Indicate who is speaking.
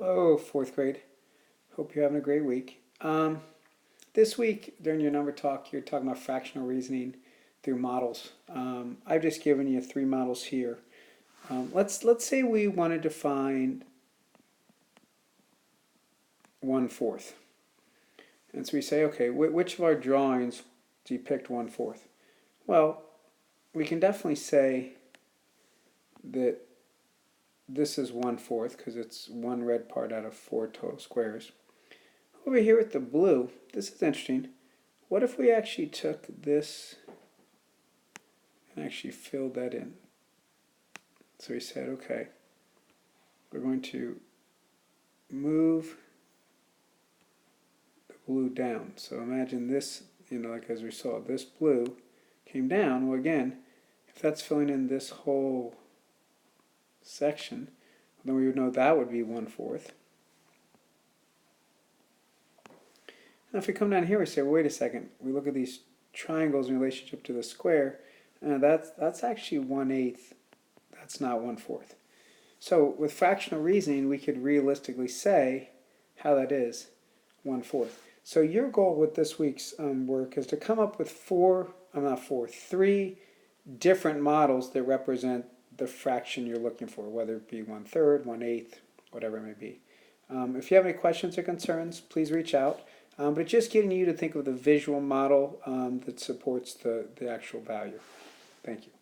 Speaker 1: Hello, fourth grade. Hope you're having a great week. This week, during your number talk, you're talking about fractional reasoning through models. I've just given you 3 models here. Let's say we wanted to find 1/4. And so we say, okay, which of our drawings depict 1/4? Well, we can definitely say that this is 1/4 because it's one red part out of 4 total squares. Over here with the blue, this is interesting. What if we actually took this and actually filled that in? So we said, okay, we're going to move the blue down. So imagine this, like as we saw, this blue came down. Well, again, if that's filling in this whole section, then we would know that would be 1/4. Now if we come down here, we say, well, wait a second. We look at these triangles in relationship to the square, and that's actually 1/8. That's not 1/4. So with fractional reasoning, we could realistically say how that is 1/4. So your goal with this week's work is to come up with 3 different models that represent the fraction you're looking for, whether it be 1/3, 1/8, whatever it may be. If you have any questions or concerns, please reach out. But it's just getting you to think of the visual model that supports the actual value. Thank you.